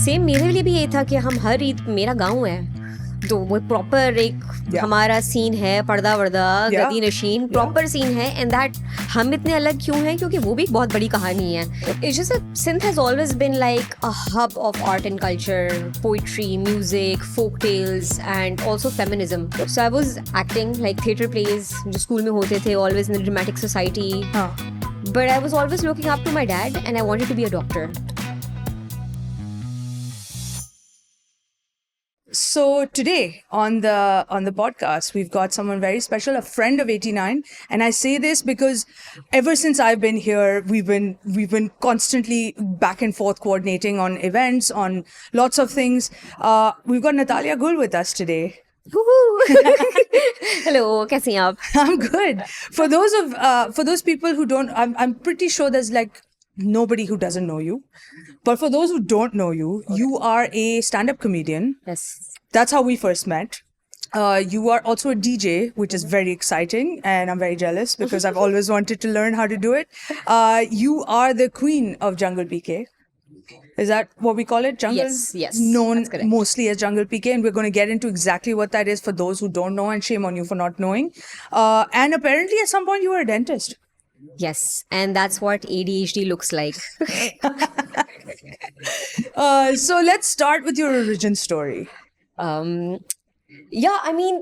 Same मेरे लिए भी ये था कि हम हर ईद, मेरा गांव है तो वो प्रॉपर एक हमारा सीन है, पर्दा वर्दा गदी नशीन प्रॉपर सीन है, एंड दैट हम इतने अलग क्यों हैं क्योंकि वो भी एक बहुत बड़ी कहानी है. It's just Sindh has always been like a hub of art and culture, poetry, music, folk tales and also feminism. So I was acting like theatre plays जो स्कूल में होते थे, always in the dramatic society, but I was always looking up to my dad and I wanted to be a doctor. So today on the podcast, we've got someone very special, a friend of 89. And I say this because ever since I've been here, we've been constantly back and forth coordinating on events, on lots of things. We've got Natalia Gul with us today. Hello, कैसे हैं आप? I'm good. For those people who don't, I'm pretty sure there's like nobody who doesn't know you. But for those who don't know you, you are a stand-up comedian. Yes. That's how we first met. You are also a DJ, which is very exciting, and I'm very jealous because I've always wanted to learn how to do it. You are the queen of Jungle PK. Is that what we call it? Jungle? Yes. Known mostly as Jungle PK, and we're going to get into exactly what that is for those who don't know, and shame on you for not knowing. And apparently at some point you were a dentist. Yes, and that's what ADHD looks like. So let's start with your origin story. Yeah, I mean,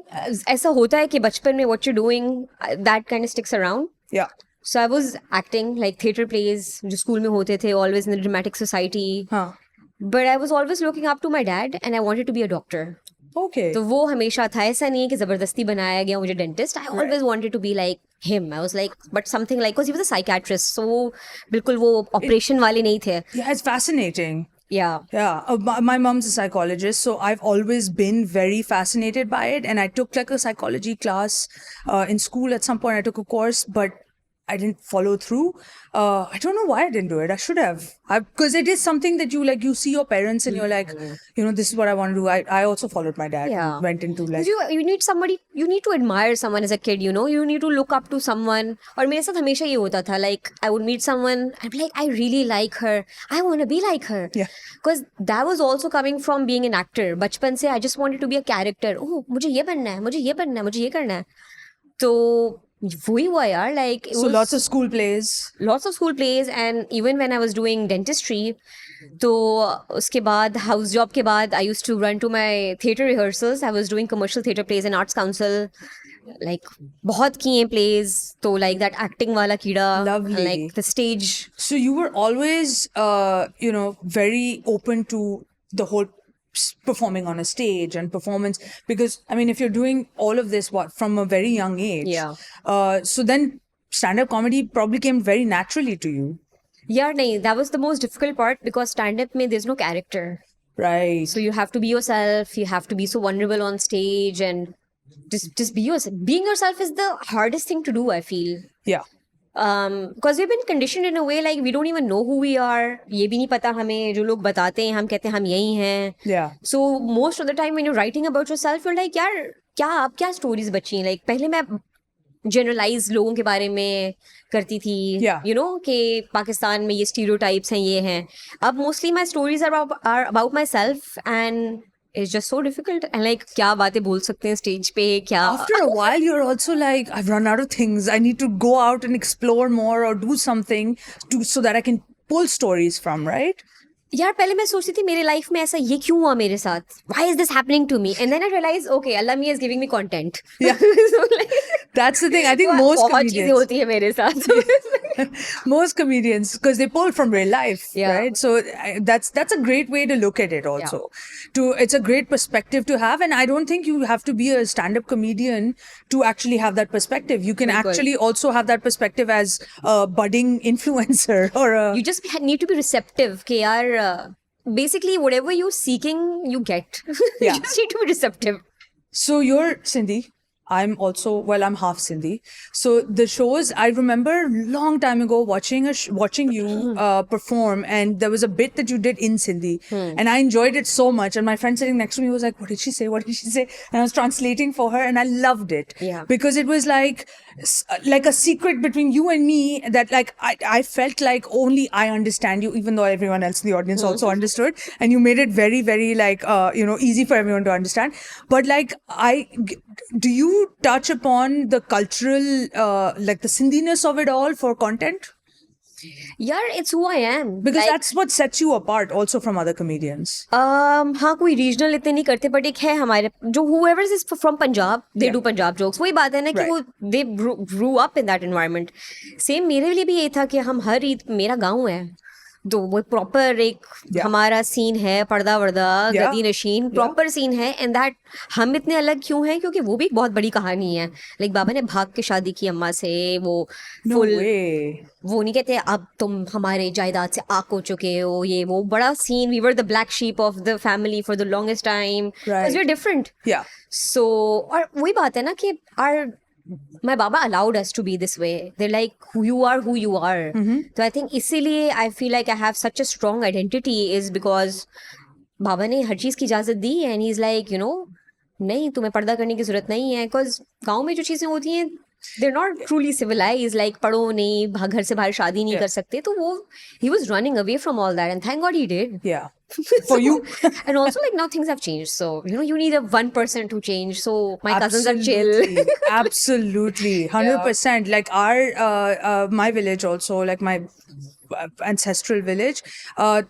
ऐसा होता है कि बचपन में what you're doing, that kind of sticks around. Yeah. So I was acting like theatre plays जो school में होते थे, always in the dramatic society. But I was always looking up to my dad and I wanted to be a doctor. Okay. तो वो हमेशा था, ऐसा नहीं है कि जबरदस्ती बनाया गया मुझे dentist. I always wanted to be like him. I was like, but something like, because he was a psychiatrist, so वो बिल्कुल वो ऑपरेशन वाले नहीं थे. Yeah, it's fascinating. Yeah. Yeah. My mom's a psychologist, so I've always been very fascinated by it. And I took like a psychology class in school at some point. I took a course, but I didn't follow through. I don't know why I didn't do it. I should have. Because it is something that you see your parents and you're like, this is what I want to do. I also followed my dad. Yeah. Went into like... You need somebody, you need to admire someone as a kid, you need to look up to someone. और मेरे साथ हमेशा ये होता था, like, I would meet someone, I'd be like, I really like her. I want to be like her. Yeah. Because that was also coming from being an actor. बचपन से I just wanted to be a character. Oh, मुझे ये बनना है, मुझे ये बनना है, मुझे ये करना है. तो वही हुआ यार, like so lots of school plays and even when I was doing dentistry, तो उसके बाद house job के बाद I used to run to my theatre rehearsals. I was doing commercial theatre plays and arts council, like बहुत किए plays, तो like that acting वाला कीड़ा. Lovely. Like the stage. So you were always very open to the whole performing on a stage and performance, because I mean if you're doing all of this from a very young age, so then stand-up comedy probably came very naturally to you. Yeah, nahin, that was the most difficult part because stand-up mein there's no character, right? So you have to be yourself, you have to be so vulnerable on stage and just be yourself. Being yourself is the hardest thing to do, I feel. Yeah. Because we've been conditioned in a way like we don't even know who we are. ये भी नहीं पता हमें, जो लोग बताते हैं हम कहते हैं हम यही हैं. Yeah. So most of the time when you're writing about yourself, you're like यार क्या stories बची हैं. Like पहले मैं generalize लोगों के बारे में करती थी. Yeah. कि पाकिस्तान में ये stereotypes हैं, ये हैं. अब mostly my stories are about myself and it's just so difficult. And like क्या बातें बोल सकते हैं stage पे, क्या. After a while you're also like, I've run out of things. I need to go out and explore more or do something so that I can pull stories from, right? यार पहले मैं सोचती थी मेरे life में ऐसा ये क्यों हुआ मेरे साथ, why is this happening to me, and then I realized okay, Allah Mia is giving me content. Yeah. So like, that's the thing. I think most बहुत चीजें होती है मेरे साथ. Most comedians, because they pull from real life, Yeah. right? So that's a great way to look at it also. It's a great perspective to have, and I don't think you have to be a stand-up comedian to actually have that perspective. You can actually also have that perspective as a budding influencer or a... You just need to be receptive कि यार basically whatever you're seeking you get. Yeah. You just need to be receptive. So you're Sindhi. I'm half Sindhi. So the shows, I remember long time ago watching you perform, and there was a bit that you did in Sindhi, and I enjoyed it so much. And my friend sitting next to me was like, "What did she say? What did she say?" And I was translating for her, and I loved it. Yeah. Because it was like like a secret between you and me that like I felt like only I understand you, even though everyone else in the audience also understood, and you made it very, very like easy for everyone to understand. But like do you touch upon the cultural like the Sindhiness of it all for content? यार it's who I am. Because Like, that's what sets you apart also from other comedians. हाँ कोई regional इतने नहीं करते but एक है हमारे जो whoever is from Punjab they Yeah. do Punjab jokes. वही बात है ना कि Right. वो they grew up in that environment. Same मेरे लिए भी ये था कि हम हर ईद मेरा गाँव है तो वो प्रॉपर एक Yeah. हमारा सीन है पर्दा वर्दा Yeah. गदी नशीन प्रॉपर सीन है एंड दैट हम इतने अलग क्यों हैं क्योंकि वो भी एक बहुत बड़ी कहानी है लाइक बाबा ने भाग के शादी की अम्मा से वो No फुल way. वो नहीं कहते अब तुम हमारे जायदाद से आक हो चुके हो ये वो बड़ा scene we were the black sheep of the family for the longest time Right. We are different Yeah. So और वही बात है ना कि are my baba allowed us to be this way. They're like who you are so I think इसीलिए I feel like I have such a strong identity is because बाबा ने हर चीज की इजाजत दी and he's like नहीं तुम्हें पर्दा करने की जरूरत नहीं है because गांव में जो चीजें होती हैं they're not truly civilized like पढ़ो नहीं घर से बाहर शादी नहीं Yeah. कर सकते तो वो he was running away from all that and thank God he did. Yeah. For you. And also like now things have changed so you need a 1% to change so my cousins are chill. Absolutely. 100%. Like my village also, like my ancestral village,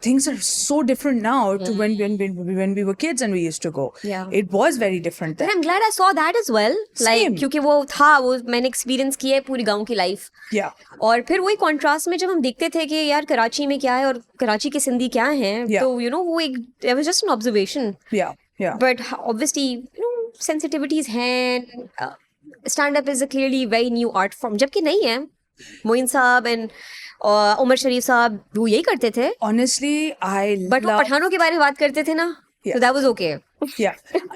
things are so different now to when we were kids and we used to go. Yeah. It was very different But then. I'm glad I saw that as well. Like Same. क्योंकि वो था वो मैंने experience किया है पूरी गांव की लाइफ Yeah. और फिर वही कॉन्ट्रास्ट में जब हम देखते थे कि यार कराची में क्या है और कराची के सिंधी क्या हैं Yeah. तो वो एक it was just an observation Yeah. Yeah. but obviously sensitivities हैं stand up is a clearly very new art form जबकि नहीं है मोइन साहब एंड उमर शरीफ साहब वो यही करते थे Honestly, I बट वो love. पठानों के बारे में बात करते थे ना Yeah. so that was okay. Yeah.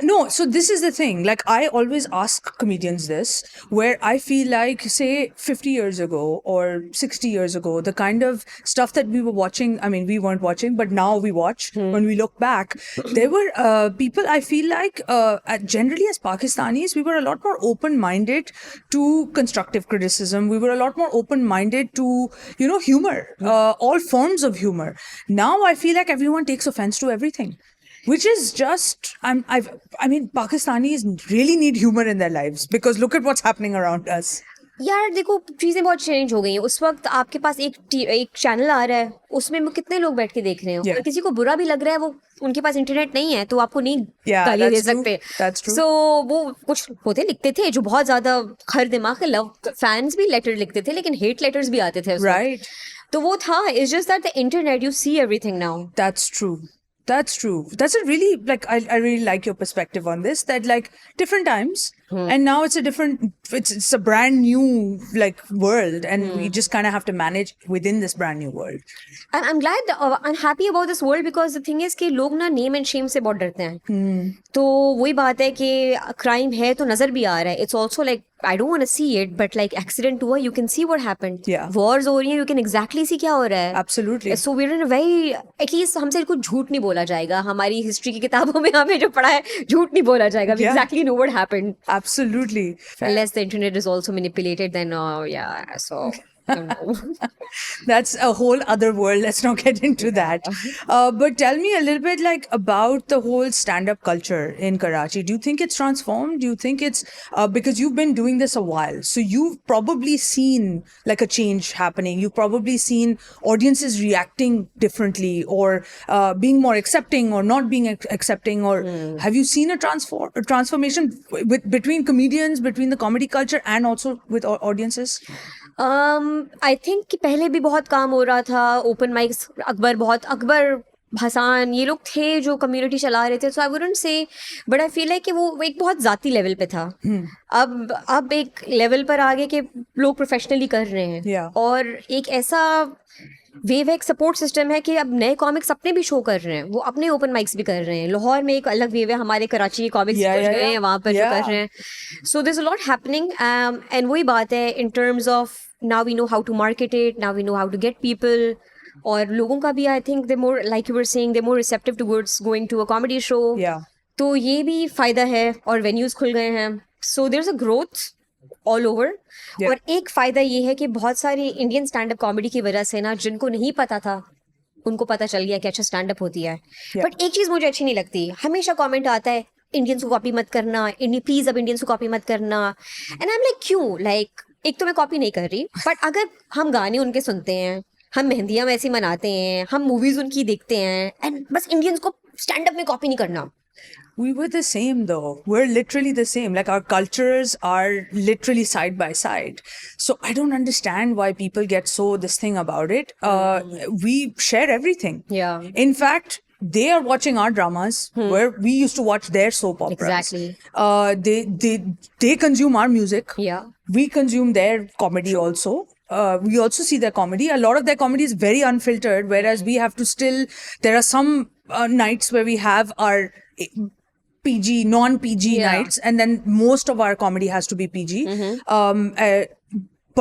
No, so this is the thing. Like, I always ask comedians this, where I feel like, say, 50 years ago or 60 years ago, the kind of stuff that we were watching, I mean, we weren't watching, but now we watch, when we look back, there were people, I feel like, generally as Pakistanis, we were a lot more open-minded to constructive criticism. We were a lot more open-minded to, humor, all forms of humor. Now I feel like everyone takes offense to everything. Which is just, I mean, Pakistanis really need humor in their lives because look at what's happening around us. यार देखो चीजें बहुत change हो गई हैं उस वक्त आपके पास एक चैनल आ रहा है उसमें वो कितने लोग बैठ के देख रहे हैं Yeah. और किसी को बुरा भी लग रहा है वो उनके पास इंटरनेट नहीं है तो आपको नहीं Yeah, गालियां दे that's true. सकते That's true. सो वो कुछ होते लिखते थे जो बहुत ज्यादा खर दिमाग के लव फैंस भी लेटर लिखते थे लेकिन हेट लेटर्स भी आते थे उस वक्त। Right? तो वो था it's just that the internet you see everything now That's true. That's true. That's a really, like, I really like your perspective on this, that like different times and now it's a different, it's a brand new like world and we just kind of have to manage within this brand new world. I'm glad I'm happy about this world because the thing is कि लोग ना name and Shem से बहुत डरते हैं तो वही बात है कि क्राइम है तो नजर भी आ रहा है it's also like I don't want to see it but like accident हुआ you can see what happened. Yeah. Wars हो रही हैं you can exactly see क्या हो रहा है. Absolutely. So we're in a very at least हमसे कुछ झूठ नहीं बोला जाएगा हमारी हिस्ट्री की किताबों में हमें जो पढ़ा है झूठ नहीं बोला जाएगा. We Yeah. exactly know what happened. Absolutely. Unless the internet is also manipulated then yeah so I don't know. That's a whole other world. Let's not get into that. But tell me a little bit like about the whole stand-up culture in Karachi. Do you think it's transformed? Do you think it's because you've been doing this a while, so you've probably seen like a change happening. You've probably seen audiences reacting differently, or being more accepting, or not being accepting. Or have you seen a transformation between comedians, between the comedy culture, and also with audiences? I think कि पहले भी बहुत काम हो रहा था open mics Akbar Hasan ये लोग थे जो कम्युनिटी चला रहे थे so I wouldn't say but I feel like कि वो एक बहुत ज़ाती लेवल पे था अब एक लेवल पर आगे के लोग प्रोफेशनली कर रहे हैं Yeah. और एक ऐसा वेव एक सपोर्ट सिस्टम है कि अब नए कॉमिक्स अपने भी शो कर रहे हैं वो अपने ओपन माइक्स भी कर रहे हैं लाहौर में एक अलग वेव है हमारे कराची के कॉमिक्स Yeah. हैं वहाँ पर जो Yeah. कर रहे हैं so this a lot happening and वही बात है in terms of now we know how to market it now we know how to get people और लोगों का भी I think they more like you were saying they more receptive towards going to a comedy show Yeah. तो ये भी फायदा है और वेन्यूज खुल गए हैं so there is a growth all over. Yeah. और एक फायदा ये है कि बहुत सारी इंडियन स्टैंड अप कॉमेडी की वजह से ना, जिनको नहीं पता था उनको पता चल गया कि अच्छा स्टैंड अप होती है। Yeah. बट एक चीज मुझे अच्छी नहीं लगती, हमेशा कमेंट आता है इंडियंस को कॉपी मत करना, प्लीज अब इंडियंस को कॉपी मत करना। एंड आई एम लाइक क्यों, लाइक एक तो मैं कॉपी नहीं कर रही, बट अगर हम गाने उनके सुनते हैं, हम मेहंदियां वैसी मनाते हैं, हम मूवीज उनकी देखते हैं, एंड बस इंडियंस को स्टैंड अप में कॉपी नहीं करना। We were the same though. We're literally the same. Like our cultures are literally side by side. So I don't understand why people get so this thing about it. We share everything. Yeah. In fact, they are watching our dramas where we used to watch their soap operas. Exactly. They consume our music. Yeah. We consume their comedy also. We also see their comedy. A lot of their comedy is very unfiltered, whereas we have to still. There are some nights where we have our PG, non-PG Yeah. nights, and then most of our comedy has to be PG.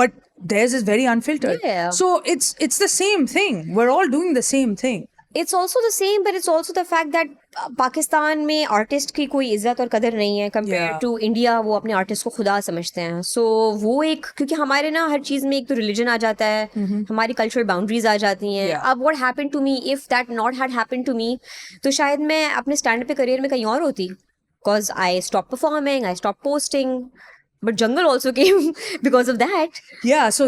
But theirs is very unfiltered. Yeah. So it's the same thing. We're all doing the same thing. It's also the same, but it's also the fact that Pakistan में artist की कोई इज्जत और कदर नहीं है compare Yeah. To India. वो अपने आर्टिस्ट को खुदा समझते हैं। सो वो एक, क्योंकि हमारे ना हर चीज़ में एक तो रिलीजन आ जाता है, हमारी कल्चरल बाउंड्रीज आ जाती हैं। Yeah. अब what happened to me, if that not had happened to me, तो शायद मैं अपने स्टैंड पे करियर में कहीं और होती, because I stop performing, I stop posting. But jungle also came because of that. Yeah. So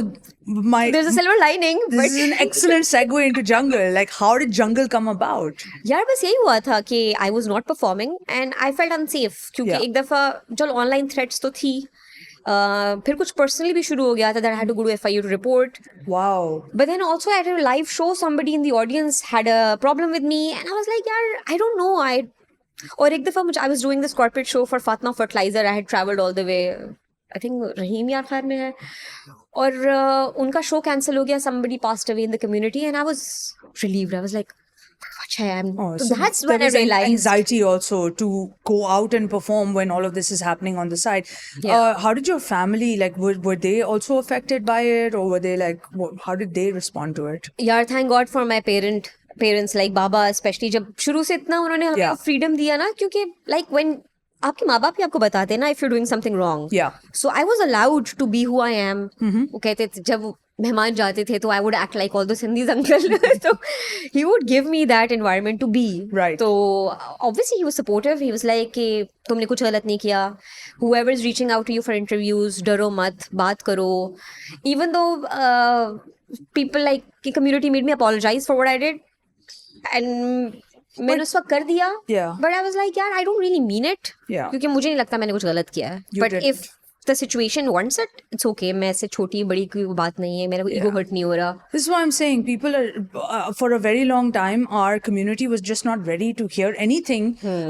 There's a silver lining. this but is an excellent segue into jungle. Like, how did jungle come about? यार बस यही हुआ था कि I was not performing and I felt unsafe, क्योंकि Yeah. एक दफ़ा चल ऑनलाइन थ्रेट्स तो थी, फिर कुछ पर्सनली भी शुरू हो गया था, that I had to go to FIU to report. Wow. But then also at a live show, somebody in the audience had a problem with me, and I was like, यार I don't know, और एक दफ़ा मुझे, I was doing this corporate show for Fatma Fertilizer. I had traveled all the way, I think रहीम यार खार में है, और उनका शो कैंसिल हो गया. Somebody passed away in the community, and I was relieved. I was like, अच्छा है. Oh, So so that's there when I was realized. anxiety also to go out and perform when all of this is happening on the side. Yeah. How did your family, like, were they also affected by it, or were they like, how did they respond to it? यार thank God for my parents like Baba specially, जब शुरू से इतना उन्होंने हमें Yeah. Freedom दिया ना, क्योंकि like when आपके माँ बाप ही आपको बताते हैं ना if you're doing something wrong. Yeah. So I was allowed to be who I am. वो कहते थे जब मेहमान जाते थे तो I would act like all those Hindis uncle. So he would give me that environment to be. Right. So obviously he was supportive. He was like कि तुमने कुछ गलत नहीं किया. Whoever is reaching out to you for interviews, डरो मत, बात करो. Even though people like की community made me apologize for what I did. And मैंने उस वक्त कर दिया. Yeah. But I was like, यार, I don't really mean it. Yeah. क्योंकि मुझे नहीं लगता मैंने कुछ गलत किया है. You But did. if the situation wants it, it's okay. मैं ऐसे छोटी बड़ी कोई बात नहीं है. मेरा कोई ego hurt नहीं हो रहा. This is what I'm saying. People are, for a very long time, our community was just not ready to hear anything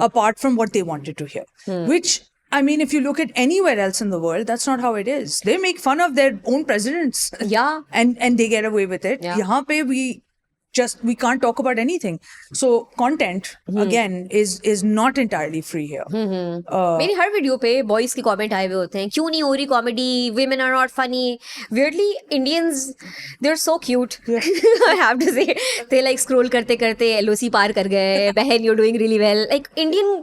apart from what they wanted to hear. Which, I mean, if you look at anywhere else in the world, that's not how it is. They make fun of their own presidents. Yeah. And they get away with it. Yeah. यहाँ पे we can't talk about anything. So content again is not entirely free here. मेरी हर video पे boys के comment आए हुए होते हैं, क्यों नहीं हो रही comedy, women are not funny. Weirdly, Indians, they're so cute. I have to say, they like scroll करते करते LOC पार कर गए, बहन you're doing really well. Like Indian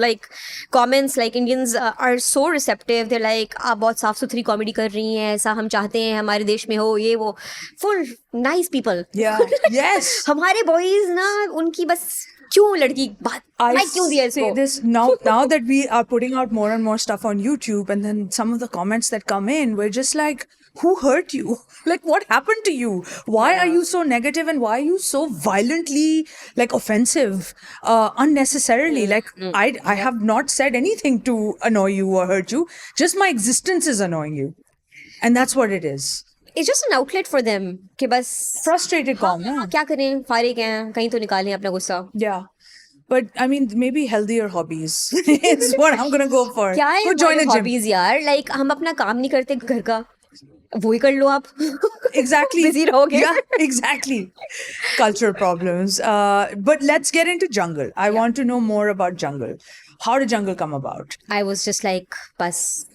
like comments, like Indians are so receptive. They're like, आप बहुत साफ सुथरी comedy कर रही हैं, ऐसा हम चाहते हैं हमारे देश में हो, ये वो. Full nice people. Yeah. Yes. हमारे बॉयज ना, उनकी बस क्यों लड़की बात I क्यों दिया say इसको. this now that we are putting out more and more stuff on YouTube, and then some of the comments that come in, we're just like, who hurt you? Like, what happened to you? Why are you so negative, and why are you so violently like offensive unnecessarily? Like, I have not said anything to annoy you or hurt you. Just my existence is annoying you, and that's what it is. It's just an outlet for them कि बस Frustrated calm, yeah. क्या करें, फारिग हैं, कहीं तो निकालें अपना गुस्सा. Yeah. But I mean, maybe healthier hobbies is what I'm gonna go for. क्या है Go join a gym. Hobbies यार, लाइक हम अपना काम नहीं करते घर का, वही कर लो आप. Exactly. Busy रहोगे. Yeah, exactly. Cultural problems. But let's get into jungle. I want to know more about jungle. How did jungle come about? I was just like, बस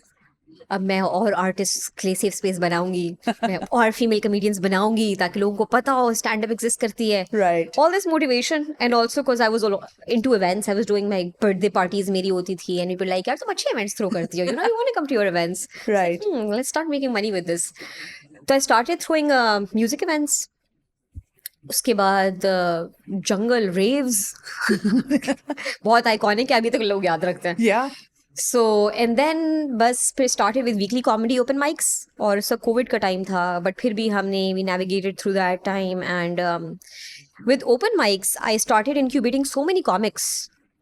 अब मैं और आर्टिस्ट के लिए सेफ स्पेस बनाऊंगी, मैं और फीमेल कमेडियंस बनाऊंगी ताकि लोगों को पता हो स्टैंड अप एग्जिस्ट करती है. Right. All this motivation, and also because I was into events, I was doing my birthday parties मेरी होती थी, and people like, यार तुम अच्छे events throw करती हो, you want to come to your events. Right. Let's start making money with this. So I started throwing music events. उसके बाद जंगल रेव्स बहुत आइकॉनिक है, अभी तक लोग याद रखते हैं. Yeah. So and then बस फिर started with weekly comedy open mics, और सब कोविड का टाइम था, बट फिर भी हमने we navigated through that time, and with open mics I started incubating so many comics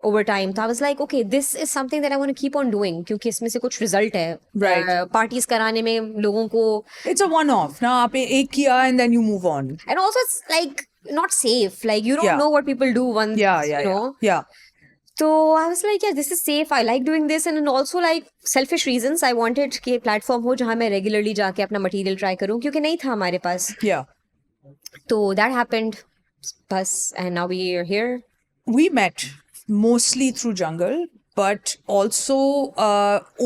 over time. So I was like, okay, this is something that I want to keep on doing क्योंकि इसमें से कुछ result है. Right. Parties कराने में लोगों को, It's a one-off. ना आपने एक किया and then you move on. and also it's like not safe, like you don't Yeah. know what people do once, Yeah. you know. Yeah. So I was like, yeah, this is safe. I like doing this, and also like selfish reasons. I wanted कि platform हो जहाँ मैं regularly जाके अपना material try करूँ, क्योंकि नहीं था हमारे पास. Yeah. So that happened, बस, and now we are here. We met mostly through Jungle, but also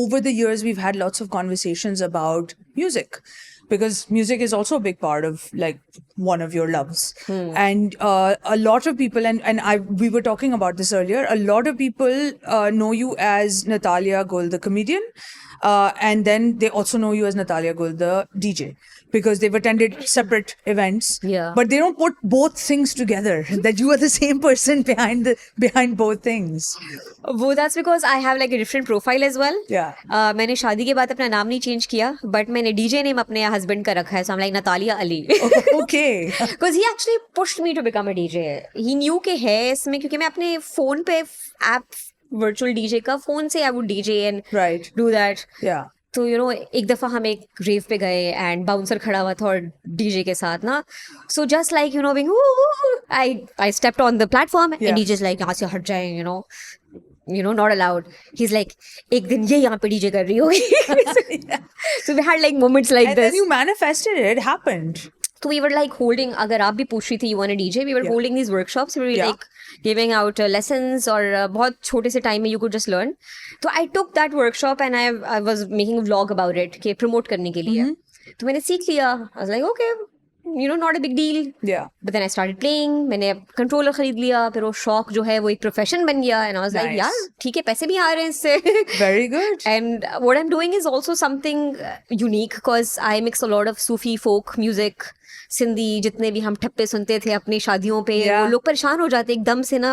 over the years we've had lots of conversations about music, because music is also a big part of like one of your loves. And a lot of people, and we were talking about this earlier, a lot of people know you as Natalia Gul, the comedian, and then they also know you as Natalia Gul, the DJ, because they've attended separate events. Yeah. But they don't put both things together, that you are the same person behind both things. वो that's because I have like a different profile as well. Yeah. मैंने शादी के बाद अपना नाम नहीं change किया, but मैंने DJ नेम अपने हस्बैंड का रखा है, so I'm like Natalia Ali. Okay. Because he actually pushed me to become a DJ. He knew कि है इसमें, क्योंकि मैं अपने फोन पे ऐप virtual DJ का फोन से I would DJ and Right. do that. Yeah. तो एक दफा हम एक रेव पे गए एंड बाउंसर खड़ा हुआ था और डीजे के साथ ना, so just like being I stepped on the platform and DJ like यहाँ से हट जाए, not allowed. He's like, एक दिन ये यहाँ पे डीजे कर रही होगी. So we had like moments like And this. then you manifested it. It happened. So we were like holding, अगर आप भी पूछ रही थी you want a DJ, we were Yeah. holding these workshops. We were Yeah. like giving out lessons, और बहुत छोटे से time में you could just learn. So I took that workshop and I was making a vlog about it कि promote करने के लिए. तो मैंने सीख लिया. I was like, okay, not a big deal. Yeah. But then I started playing. मैंने controller खरीद लिया, फिर वो शौक जो है वो एक प्रोफेशन बन गया. And I was like, Nice. यार ठीक है, पैसे भी आ रहे हैं इससे. Very good. And what I'm doing is also something unique, because I mix a lot of Sufi folk music, Sindhi, जितने भी हम ठप्पे सुनते थे अपनी शादियों पे. Yeah. वो लोग परेशान हो जाते एकदम से ना,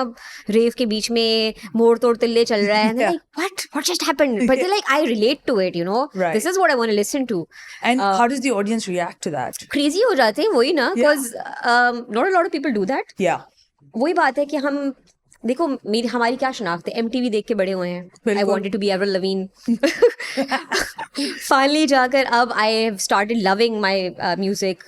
रेव के बीच में मोड़ तोड़ तिल्ले चल रहा है. And they're Yeah. like, what just happened? But they're like, I relate to it, Right. This is what I want to listen to. And how does the audience react to that? Crazy हो जाते हैं वही ना, Yeah. because not a lot of people do that. Yeah. वही बात है कि हम देखो, हमारी क्या शनाख्त है, MTV देख के बड़े हुए हैं. बिल्कुल. I wanted to be Avril Lavigne. Finally जाकर अब I have started loving my music.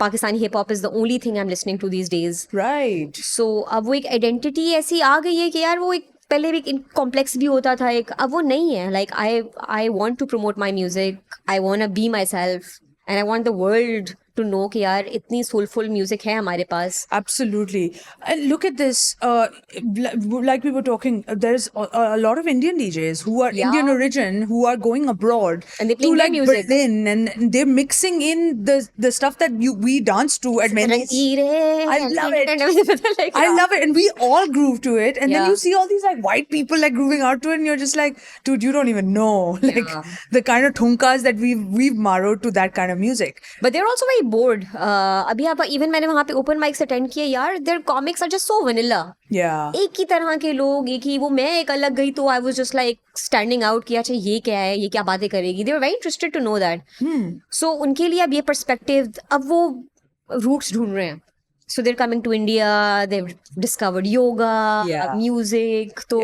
Pakistani hip hop is the only thing I'm listening to these days. Right. So अब वो एक आइडेंटिटी ऐसी आ गई है कि यार वो एक पहले भी एक कॉम्प्लेक्स भी होता था एक, अब वो नहीं है. Like I want to promote my music, I want to be myself, and I want the world to know कि यार इतनी soulful music है हमारे पास. Absolutely. And look at this. Like we were talking, there's a lot of Indian DJs who are Yeah. Indian origin, who are going abroad And they to playing their like music. Berlin, and they're mixing in the stuff that we dance to at many. I love it. Like, I love it, and we all groove to it. And then Yeah. you see all these like white people like grooving out to it, and you're just like, dude, you don't even know like the kind of thumkas that we've marrowed to that kind of music. But they're also very bored. अभी आप even मैंने वहाँ पे open mics attend किए यार, their comics are just so vanilla. Yeah. एक ही तरह के लोग, एक ही वो, मैं एक अलग गई तो I was just like standing out कि अच्छा ये क्या है, ये क्या बातें करेगी. They were very interested to know that. So उनके लिए अब ये पर्सपेक्टिव, अब वो रूट्स ढूंढ रहे हैं. So they're coming to India, they've discovered yoga, Yeah. music, so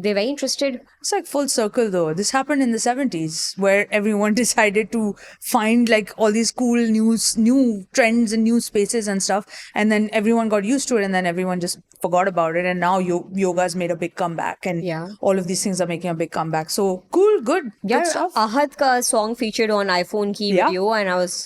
they're very interested. It's like full circle though. This happened in the 70s where everyone decided to find like all these cool new trends and new spaces and stuff. And then everyone got used to it, and then everyone just forgot about it. And now yoga's made a big comeback, and Yeah. all of these things are making a big comeback. So cool, good Yeah, stuff. Ahad ka song featured on iPhone ki Yeah. video, and I was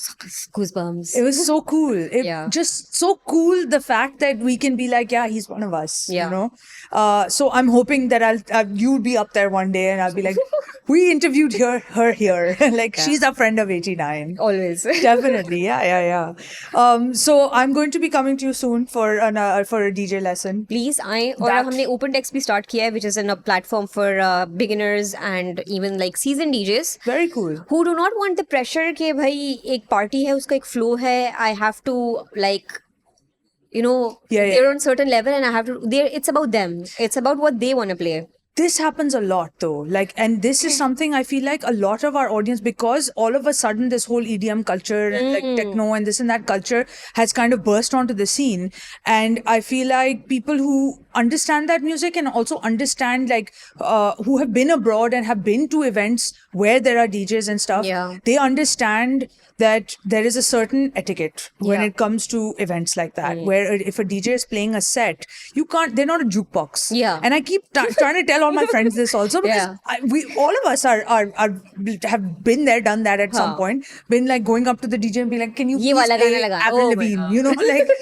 goosebumps. It was so cool. Yeah. Just so cool, the fact that we can be like, yeah, he's one of us, Yeah. So I'm hoping that you'll be up there one day, and I'll be like, We interviewed her here. Like she's a friend of 89. Always. Definitely, yeah. So I'm going to be coming to you soon for a DJ lesson. Please आएं और That- हमने open text भी start किया है, which is in a platform for beginners and even like seasoned DJs Very cool. who do not want the pressure कि भाई एक party है उसका एक flow है, I have to like Yeah. they're on certain level and I have to it's about them, it's about what they want to play. This happens a lot though. Like, and this is something I feel like a lot of our audience, because all of a sudden this whole EDM culture and like techno and this and that culture has kind of burst onto the scene. And I feel like people who understand that music and also understand like who have been abroad and have been to events where there are DJs and stuff, Yeah. they understand that there is a certain etiquette when Yeah. it comes to events like that, where if a DJ is playing a set, you can't, they're not a jukebox. Yeah. And I keep trying to tell all my friends this also, because Yeah. we all of us are have been there, done that at some point, been like going up to the DJ and be like, can you Ye please wala play gana laga. Avril Oh my Lavigne? God. You know, like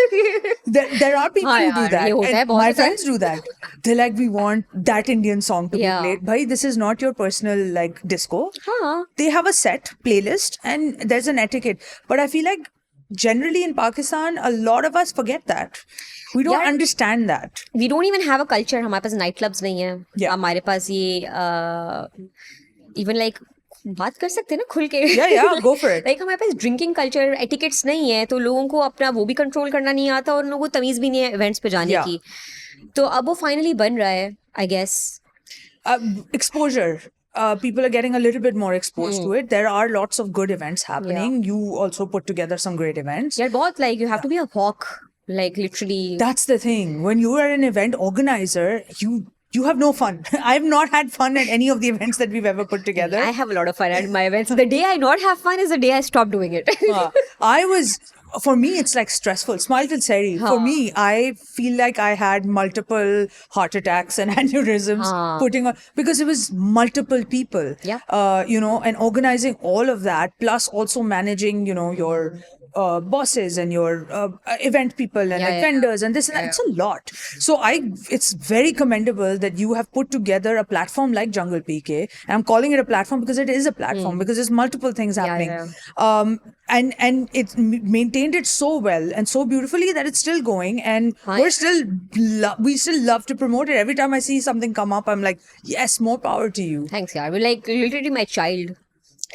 there are people हाँ who do यार, that. ये होता है And बहुत my होता है. friends do that. They're like, we want that Indian song to Yeah. be played. Bhai, this is not your personal like disco. हाँ. They have a set playlist and there's an etiquette. But I feel like generally in Pakistan, a lot of us forget that. We don't Yeah. understand that. We don't even have a culture. हमारे पास night clubs नहीं है. Yeah. हमारे पास ये even like बात कर सकते हैं ना खुल के. Yeah, go for it. Like हमारे पास ड्रिंकिंग कल्चर एटिकेट्स नहीं है, तो लोगों को अपना वो भी कंट्रोल करना नहीं आता और उन लोगों को तमीज भी नहीं है इवेंट्स पे जाने Yeah. की. तो अब वो फाइनली बन रहा है, I guess. Exposure. People are getting a little bit more exposed to it. There are lots of good events happening. You also put together some great events. यार बहुत like you have to be a hawk, like literally. That's the thing. When you are an event organizer, you have no fun. I've not had fun at any of the events that we've ever put together. I have a lot of fun at my events. The day I not have fun is the day I stop doing it. For me, it's like stressful. Smile till Seri. For me, I feel like I had multiple heart attacks and aneurysms putting on, because it was multiple people. Yeah. And organizing all of that, plus also managing, your bosses and your event people and like vendors and this and that. It's a lot. So it's very commendable that you have put together a platform like Jungle PK. And I'm calling it a platform because it is a platform, because there's multiple things happening. And it maintained it so well and so beautifully that it's still going, and we still love to promote it. Every time I see something come up, I'm like, yes, more power to you. Thanks यार. We're like literally my child.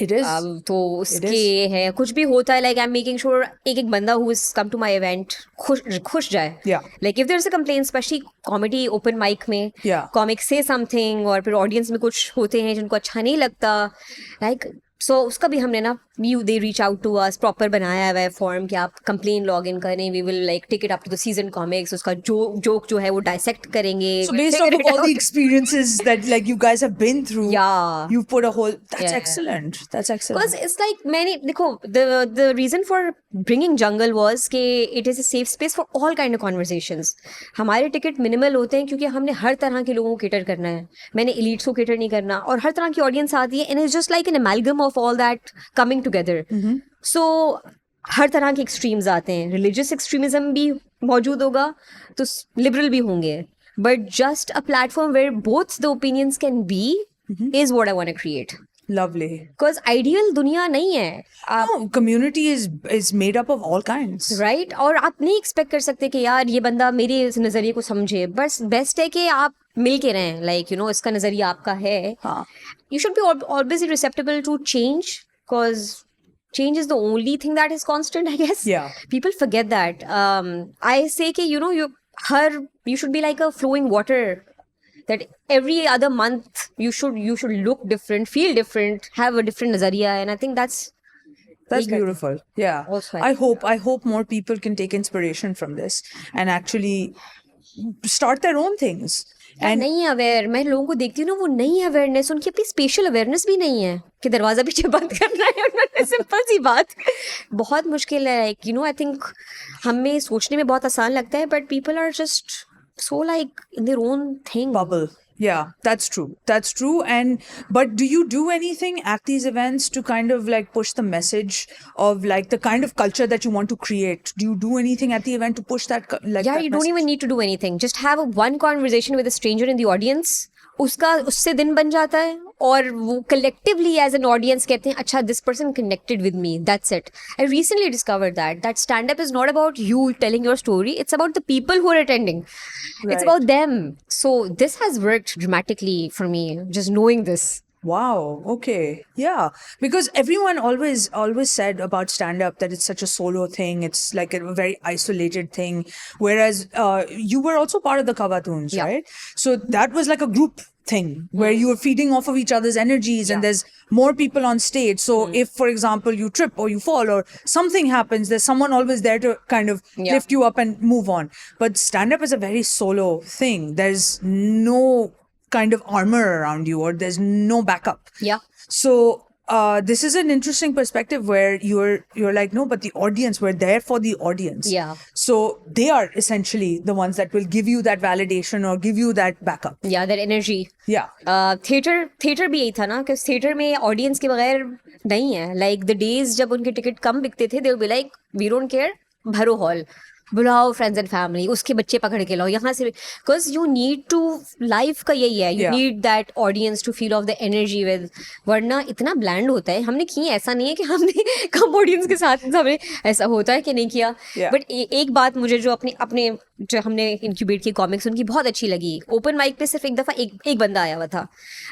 It is. तो उसके है कुछ भी होता है, like I'm making sure एक बंदा who is come to my event खुश जाए. Yeah. Like if there's a complaint, especially comedy open mic में, Yeah. comic say something और फिर audience में कुछ होते हैं जिनको अच्छा नहीं लगता, like so उसका भी हमने ना they reach out to us, proper बनाया हुआ है form कि आप complain log in करें, we will like take it up to the seasoned comics, उसका joke जो है वो dissect करेंगे. So based figure off it of all out. the experiences that like you guys have been through, Yeah. you've put a whole. That's Yeah. excellent. That's excellent. Because it's like many, देखो, the reason for bringing Jungle was कि it is a safe space for all kind of conversations. हमारे ticket minimal होते हैं क्योंकि हमने हर तरह के लोगों को cater करना है. मैंने elites को cater नहीं करना और हर तरह की audience आती है, and it's just like an amalgam of all that coming together. So हर तरह के extremes आते हैं. Religious extremism भी मौजूद होगा, तो liberal भी होंगे. But just a platform where both the opinions can be is what I want to create. Lovely. Because ideal दुनिया नहीं है. No, community is made up of all kinds. Right और आप नहीं एक्सपेक्ट कर सकते कि यार ये बंदा मेरे इस नजरिए को समझे. बस बेस्ट है कि आप मिल के रहें, लाइक इसका नजरिया आपका है. You should be always receptible to change, because change is the only thing that is constant, I guess. Yeah. People forget that. I say कि you should be like a flowing water, that every other month you should look different, feel different, have a different nazariya, and I think that's beautiful. Yeah. Also, I hope more people can take inspiration from this and actually start their own things. And नहीं aware, मैं लोगों को देखती हूँ ना, वो नहीं awareness, उनकी अपनी स्पेशल अवेयरनेस भी नहीं है कि दरवाजा पीछे बंद करना है उन्होंने. सिंपल सी बात, बहुत मुश्किल है. लाइक आई थिंक हमें सोचने में बहुत आसान लगता है, but people are just so like in their own thing. Bubble. Yeah, that's true. But do you do anything at these events to kind of like push the message of like the kind of culture that you want to create? Do you do anything at the event to push that like? Yeah, that you don't message? even need to do anything. Just have one conversation with a stranger in the audience. उससे दिन बन जाता है और वो collectively as an audience कहते हैं अच्छा this person connected with me, that's it. I recently discovered that stand up is not about you telling your story, it's about the people who are attending. It's Right. about them. So this has worked dramatically for me, just knowing this. Wow. Okay. Yeah. Because everyone always said about stand up that it's such a solo thing. It's like a very isolated thing. Whereas you were also part of the Kavatoons, Yeah. right? So that was like a group thing where you were feeding off of each other's energies and there's more people on stage. So if, for example, you trip or you fall or something happens, there's someone always there to kind of Yeah. lift you up and move on. But stand up is a very solo thing. There's no kind of armor around you or there's no backup. Yeah. So this is an interesting perspective where you're like, no, but the audience, we're there for the audience. Yeah. So they are essentially the ones that will give you that validation or give you that backup. Yeah, that energy. Yeah. Theatre भी यही था ना कि theatre में audience के बगैर नहीं है. लाइक द डेज जब उनके टिकट कम बिकते थे, they will be like we don't care, भरो हॉल, बुलाओ फ्रेंड्स एंड फैमिली, उसके बच्चे पकड़ के लाओ यहाँ से, because you need to, life का यही है, you Yeah. Need that audience to feel of the energy with, वरना इतना ब्लैंड होता है. हमने किया, ऐसा नहीं है कि हमने कम ऑडियंस के साथ हमें ऐसा होता है कि नहीं किया. Yeah. बट एक बात मुझे जो अपने जो हमने इंक्यूबेट की कॉमिक्स उनकी बहुत अच्छी लगी. ओपन माइक पे सिर्फ एक दफ़ा एक बंदा आया हुआ था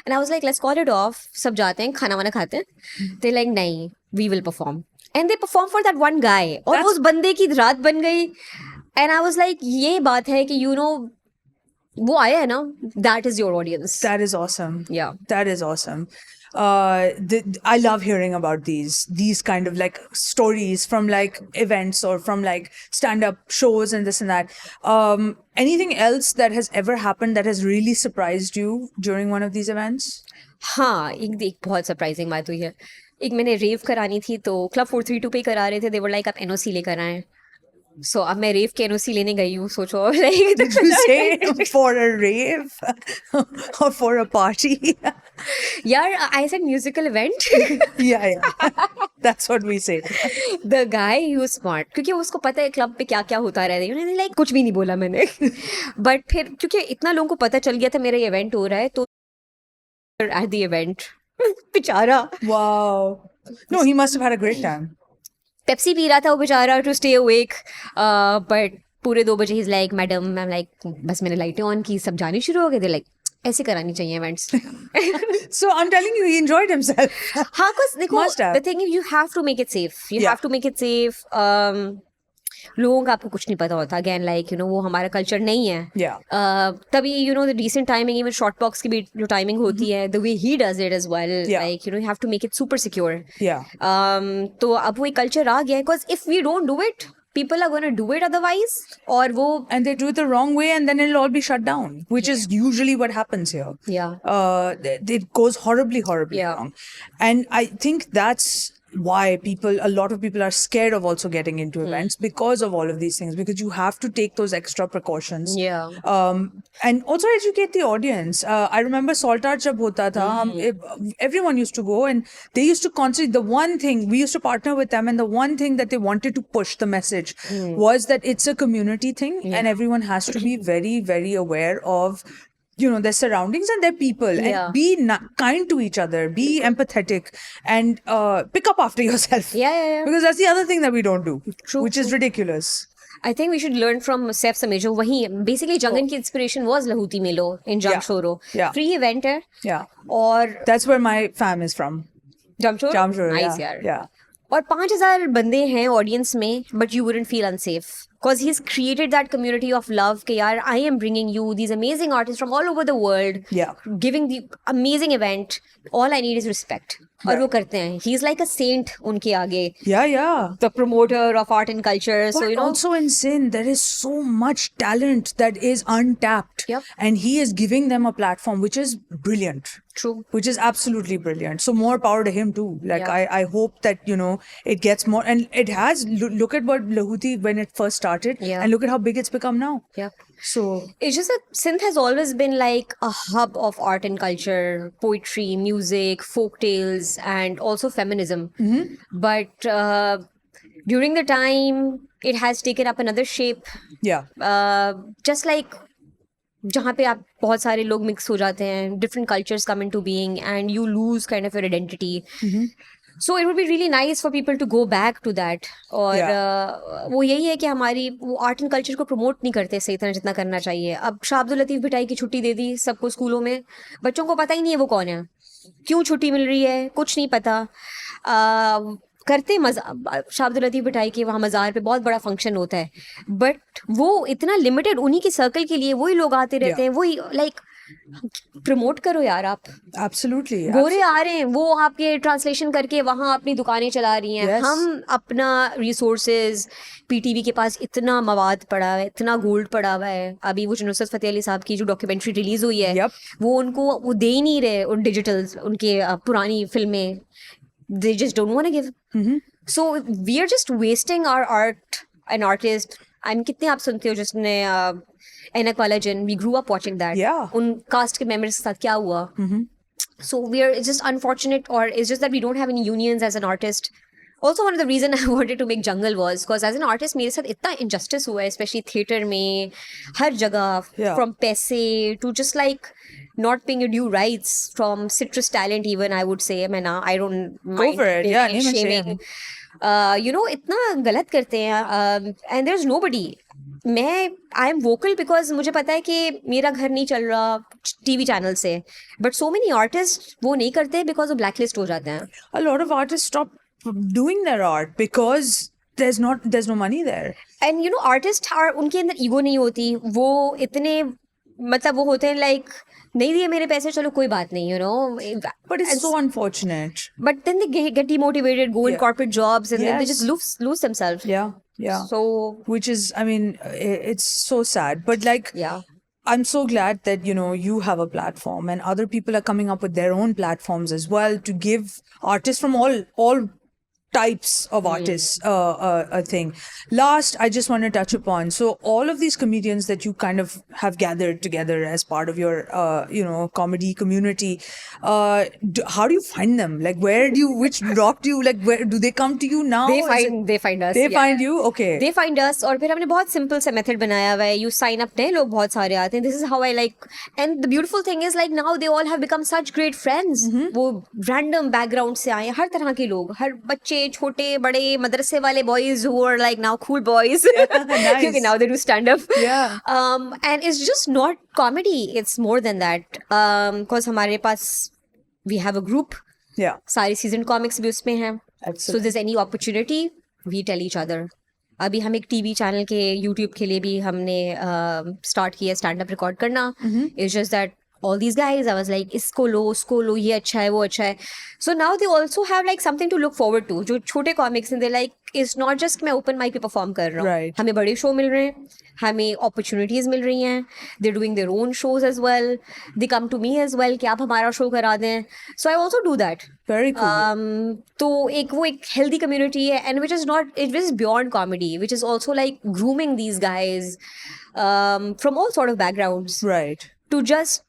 and I was like let's call it off, सब जाते हैं खाना वाना खाते हैं. दे लाइक नहीं, we will perform, and they perform for that one guy, और उस बंदे की रात बन गई. एंड आई वाज लाइक ये बात है कि यू नो वो आया है ना, that is your audience. That is awesome. Yeah. That is awesome. I love hearing about these kind of like stories from like events or from like stand-up shows and this and that. Anything else that has ever happened that has really surprised you during one of these events? हाँ, एक बहुत surprising बात हुई है. एक मैंने रेव करानी थी तो क्लब 432 पे करा रहे थे. दे वर लाइक आप एनओसी लेकर आए. सो अब मैं रेव के एनओसी लेने गई हूँ. सोचो like Did you say for a rave or for a party? यार I said musical event. Yeah. That's what we say. The guy he smart, क्योंकि उसको पता है क्लब पे क्या क्या होता रहता है. उन्होंने लाइक कुछ भी नहीं बोला मैंने. बट फिर क्योंकि इतना लोगों को पता चल गया था मेरा ये इवेंट हो रहा है, तो एट द इवेंट बेचारा Wow. No, he must have had a great time. Pepsi P रहा था वो बेचारा टू स्टे अवेक. बट पूरे 2 बजे ही लाइक मैडम, मैं लाइक बस मैंने लाइटें ऑन की, सब जाने शुरू हो गए थे. लाइक ऐसे करानी चाहिए events. So I'm telling you, he enjoyed himself. हाँ, कुछ देखो, Must have. The thing you have to make it safe, you Yeah. Have to make it safe. लोगों का आपको कुछ नहीं पता होता. अगेन लाइक यू नो वो हमारा कल्चर नहीं है. Yeah. तभी you know the decent timing, even short box की भी जो टाइमिंग होती है, the way he does it as well, Yeah. Like you know you have to make it super secure. Yeah. तो अब वो एक कल्चर आ गया है, because if we don't do it, people are going to do it otherwise. और वो And they do it the wrong way and then it'll all be shut down, which is usually what happens here. Yeah. It goes horribly Yeah. wrong. And I think that's why a lot of people are scared of also getting into events because of all of these things, because you have to take those extra precautions. Yeah. And also educate the audience. I remember Saltart jab hota tha, everyone used to go and they used to constantly, the one thing, we used to partner with them, and the one thing that they wanted to push the message was that it's a community thing and everyone has to be very, very aware of, you know, their surroundings and their people, Yeah. and be kind to each other, be empathetic, and pick up after yourself. Yeah. Because that's the other thing that we don't do, True, which is ridiculous. I think we should learn from Saif Samejo. वही basically जंगन की inspiration was Lahuti Melo in Jamshoro. Yeah. Free event है. Yeah, और that's where my fam is from. Jamshoro? Jamshoro, Nice yeah. यार. Yeah. और 5,000 बंदे हैं audience में, but you wouldn't feel unsafe because he's created that community of love कि यार I am bringing you these amazing artists from all over the world, Yeah. giving the amazing event. All I need is respect. और वो करते हैं. He's like a saint उनके आगे. Yeah. The promoter of art and culture. But So you know. also in Sin, there is so much talent that is untapped. Yep. And he is giving them a platform, which is brilliant. True. Which is absolutely brilliant. So more power to him too. Like Yeah. I hope that, you know, it gets more, and it has. Look at what Lahuti when it first started, Yeah. and look at how big it's become now. Yeah. So It's just that synth has always been like a hub of art and culture, poetry, music, folk tales, and also feminism. But during the time, it has taken up another shape. yeah, Just like जहाँ पे आप बहुत सारे लोग mix हो जाते हैं, different cultures come into being and you lose kind of your identity. So it would be really nice for people to go back to that. और वो यही है कि हमारी वो आर्ट एंड कल्चर को प्रमोट नहीं करते सही तरह जितना करना चाहिए. अब शाह अब्दुल लतीफ़ भुट्टाई की छुट्टी दे दी सबको स्कूलों में, बच्चों को पता ही नहीं है वो कौन है, क्यों छुट्टी मिल रही है, कुछ नहीं पता. करते शाह अब्दुल लतीफ़ भुट्टाई के वहाँ मज़ार पे बहुत बड़ा फंक्शन होता है, बट वो इतना लिमिटेड उन्हीं के सर्कल के लिए वही लोग आते रहते हैं. वही लाइक प्रमोट करो यार आप. Absolutely. गोरे आ रहे हैं, वो आपके ट्रांसलेशन करके वहाँ अपनी दुकानें चला रही हैं. Yes. हम अपना रिसोर्सेज, पीटीवी के पास इतना मवाद पड़ा है, इतना गोल्ड पड़ा हुआ है. अभी वो जो नुसरत फ़तेह अली साहब की जो डॉक्यूमेंट्री रिलीज हुई है, Yep. वो उनको वो दे ही नहीं रहे उन डिजिटल उनके पुरानी फिल्में. They just don't want to give. So we are just wasting our art and artist. कितने आप सुनते हो जिसने ऐनक वाला जिन, we grew up watching that. Yeah. उन कास्ट के मेंबर्स के साथ क्या हुआ? So we are, it's just unfortunate, or it's just that we don't have any unions as an artist. Also, one of the reason I wanted to make Jungle was because as an artist मेरे साथ इतना injustice हुआ है, especially theatre में, हर जगह, Yeah. from पैसे to just like not paying your due rights, from citrus talent even, I would say. मैं ना, I don't mind for it. Yeah, नहीं, मैं shaming. same. You know, इतना गलत करते हैं. And there's nobody. मैं आई एम वोकल बिकॉज मुझे पता है कि मेरा घर नहीं चल रहा टीवी चैनल से, बट सो मेनी आर्टिस्ट वो नहीं करते बिकॉज वो ब्लैक लिस्ट हो जाते हैं. A lot of artists stop doing their art because there's no money there. And you know artist उनके अंदर ईगो नहीं होती, वो इतने मतलब वो होते हैं लाइक नहीं दिए मेरे पैसे, चलो कोई बात नहीं, you know. But it's so unfortunate. But then they get demotivated, go in Yeah. corporate jobs, and then they Yes. just lose themselves. Yeah, yeah. So Which is, I mean, it's so sad. But like, yeah. I'm so glad that, you know, you have a platform and other people are coming up with their own platforms as well to give artists from all types of artists a thing. Last, I just want to touch upon, so all of these comedians that you kind of have gathered together as part of your you know, comedy community, how do you find them? Like, which rock do you, like, where do they come to you now? They Is it- find us. they yeah. find you? Okay. They find us. और फिर हमने बहुत simple सा method बनाया हुआ है. You sign up, नए लोग बहुत सारे आते हैं. This is how I like, and the beautiful thing is like now they all have become such great friends. वो रैंडम बैकग्राउंड से आए, हर तरह के लोग, हर बच्चे, छोटे बड़े, मदरसे वाले boys who are like now cool boys क्योंकि now they do stand up. Yeah. And it's just not comedy, it's more than that. Because हमारे पास we have a group, Yeah. सारी सीजन कॉमिक्स भी उसमें हैं. Absolutely. So there's any opportunity, we tell each other. अभी हम एक TV channel के YouTube के लिए भी हमने स्टार्ट किया स्टैंड अप रिकॉर्ड करना. It's just that all these guys, I was like, इसको लो, ये अच्छा है, वो अच्छा है. So now they also have like something to look forward to. जो छोटे कॉमिक्स हैं, they like, it's not just मैं ओपन माइक पे परफॉर्म कर रहा हूँ. Right. हमें बड़े शो मिल रहे हैं, हमें अपॉर्चुनिटीज मिल रही हैं. They're doing their own shows as well. They come to me as well कि आप हमारा शो करा दें. So I also do that. Very cool. तो वो एक healthy community है, and which is not, it is beyond comedy, which is also like grooming these guys from all sort of backgrounds Right. to just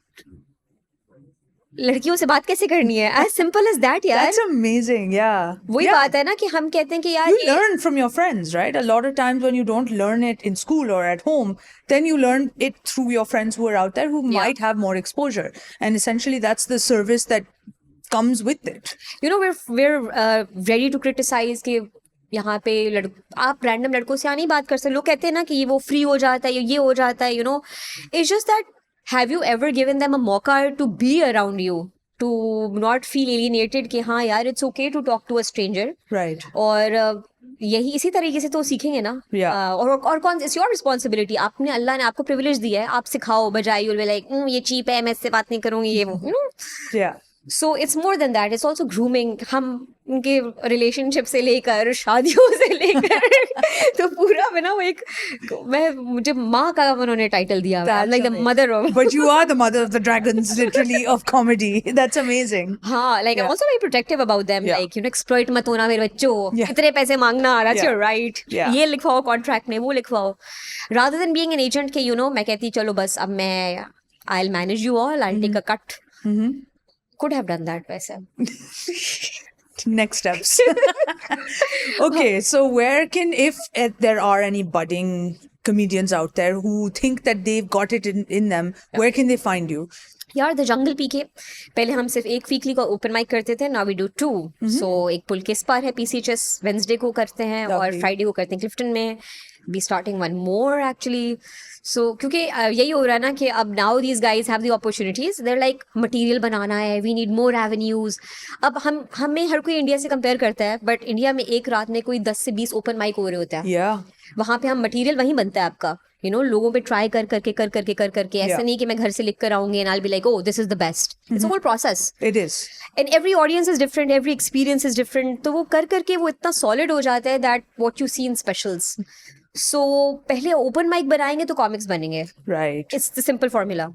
लड़कियों से बात कैसे करनी है. As simple as that, यार. That's amazing. Yeah. वही Yeah. बात है ना कि हम कहते हैं कि यार You ये learn from your friends, right? A lot of times when you don't learn it in school or at home, then you learn it through your friends who are out there who might have more exposure. And essentially that's the service that comes with it. you know we're ready to criticize कि यहाँ पे आप random लड़कों से यहाँ नहीं बात कर सकते. लोग कहते हैं ना कि ये वो फ्री हो जाता है, ये हो जाता है, you know. It's just that, have you ever given them a mauka to be around you, to not feel alienated कि हाँ यार it's okay to talk to a stranger. Right. और यही इसी तरीके से तो सीखेंगे ना. Yeah. और कौन, इट्स योर रिस्पॉन्सिबिलिटी. आपने, अल्लाह ने आपको प्रिविलेज दिया है, आप सिखाओ, बजाय you'll be like ये चीप है, मैं इससे बात नहीं करूँगी, ये वो, you know. Yeah. So it's more than that. It's also grooming. हम उनके रिलेशनशिप से लेकर शादियों से लेकर तो पूरा में ना वो एक, मुझे माँ का उन्होंने टाइटल दिया हुआ है, like the mother of. But you are the mother of the dragons, literally, of comedy. That's amazing. हाँ, like I'm also very protective about them. Yeah. Like, you know, exploit मत होना मेरे बच्चों, Yeah. कितने पैसे मांगना, that's Yeah. your right. Yeah. ये लिखवाओ contract में, वो लिखवाओ. Rather than being an agent के, you know, मैं कहती चलो बस अब मैं, I'll manage you all, I'll take a cut. Could have done that वैसे. Next steps. Okay, so where can, if there are any budding comedians out there who think that they've got it in them, where can they find you? यार the jungle पीके पहले हम सिर्फ एक weekly का open mic करते थे, now we do 2. सो एक पुलकिस पार है PCHS, वेंसडे को करते हैं और फ्राइडे को करते हैं क्लिफ्टन में. Be starting one more actually. So क्योंकि यही हो रहा है ना कि अब now these guys have the opportunities, there like material बनाना है, वी नीड मोर एवेन्यूज. अब हमें हर कोई इंडिया से कंपेयर करता है, बट इंडिया में एक रात में कोई 10 से 20 ओपन माइक हो रहे होते हैं. Yeah. वहाँ पे हम मटेरियल वहीं बनता है आपका, यू नो, लोगों पे ट्राई कर करके ऐसा नहीं कि मैं घर से लिख कर आऊंगी and I will be like, oh this is the best. It's a whole process. It is. And every audience is different, every experience is different. तो वो कर करके वो इतना सॉलिड हो जाता है that what you see in specials. So पहले ओपन माइक बनाएंगे तो कॉमिक्स बनेंगे. Right. It's the simple formula.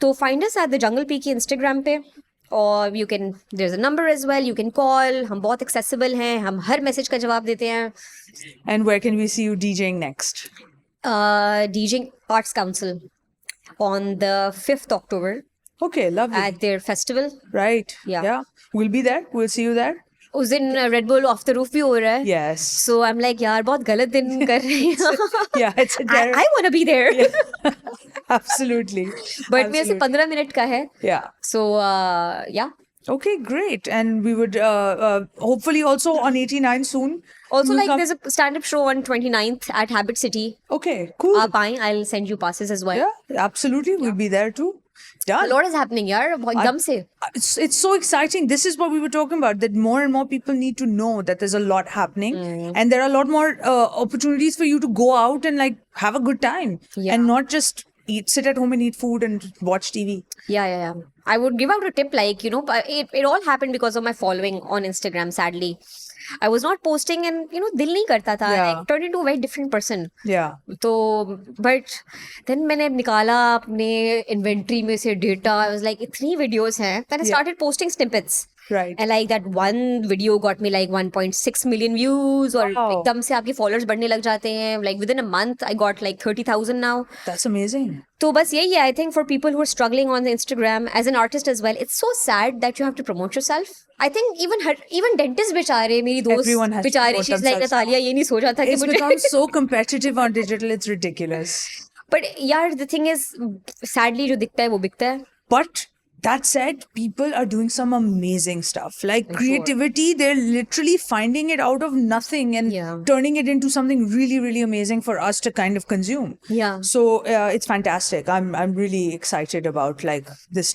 तो find us at the jungle P की इंस्टाग्राम पे, और you can, there is a number as well, you can call. हम बहुत एक्सेसिबल हैं, हम हर मैसेज का जवाब देते हैं. And where can we see you DJing next? DJing Arts Council on the 5th October Okay, lovely. at their festival. Right. Yeah. We'll be there. We'll see you there. उस दिन Red Bull off the roof भी हो रहा है. Yes. So I'm like, यार बहुत गलत दिन कर रहे हैं. Yeah, it's a I want to be there. Absolutely. But मेरे से 15 मिनट का है. Yeah. So yeah. Okay, great. And we would hopefully also on 89 soon. Also, We'll like, come- there's a stand-up show on 29th at Habit City. Okay, cool. आप आएं, I'll send you passes as well. Yeah, absolutely. We'll be there too. A Done. lot is happening, यार, बहुत एकदम से. It's so exciting. This is what we were talking about, that more and more people need to know that there's a lot happening, and there are a lot more opportunities for you to go out and like have a good time, Yeah. and not just sit at home and eat food and watch TV. Yeah. I would give out a tip, like, you know, it all happened because of my following on Instagram, sadly. I was not posting and, you know, दिल नहीं करता था. Yeah. I turned into a very different person. Yeah. तो but then मैंने निकाला अपने inventory में से डेटा. I was like, इतनी वीडियोस हैं. Then I started posting snippets. Right. And like that one video got me like 1.6 million views, और Wow. एकदम से आपके followers बढ़ने लग जाते हैं. Like within a month I got like 30,000 now. That's amazing. तो बस यही है, I think for people who are struggling on the Instagram as an artist as well, it's so sad that you have to promote yourself. I think even dentists बेचारे, मेरी Everyone दोस्त has to बेचारी, promote she's like, themselves. Natalia ये नहीं सोचा था कि It's मुझे. become so competitive on digital. It's ridiculous. But यार the thing is, sadly जो दिखता है वो बिकता है. But that said, people are doing some amazing stuff. Like creativity, they're literally finding it out of nothing and Yeah. turning it into something really, really amazing for us to kind of consume. Yeah. So it's fantastic. I'm really excited about like this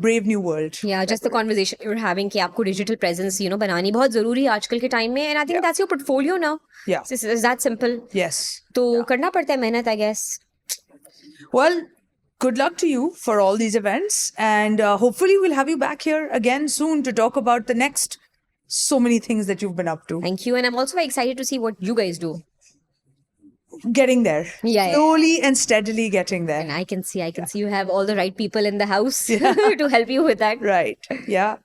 brave new world. Yeah, just the conversation you're having कि आपको digital presence, you know, बनानी बहुत जरूरी है आजकल के time में, and I think that's your portfolio now. Yeah. It's that simple. Yes. तो करना पड़ता है मेहनत, I guess. Well, good luck to you for all these events, and hopefully we'll have you back here again soon to talk about the next so many things that you've been up to. Thank you, and I'm also very excited to see what you guys do. Getting there. Yeah. Slowly and steadily getting there. And I can see you have all the right people in the house to help you with that. Right. Yeah.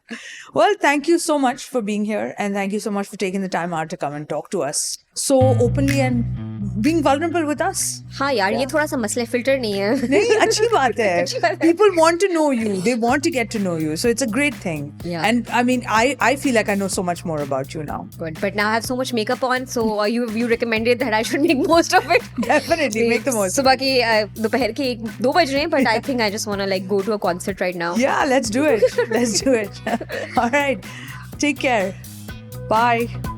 Well, thank you so much for being here, and thank you so much for taking the time out to come and talk to us so openly and being vulnerable with us. हाँ यार, ये थोड़ा सा मसला filter नहीं है. नहीं, अच्छी बात है. People want to know you. They want to get to know you. So it's a great thing. Yeah. And I mean, I feel like I know so much more about you now. Good, but now I have so much makeup on, so you recommended that I should make most of it. Definitely make the most. सुबह की दोपहर के 2 बज रहे हैं, but I think I just want to like go to a concert right now. Yeah, let's do it. Let's do it. All right. Take care. Bye.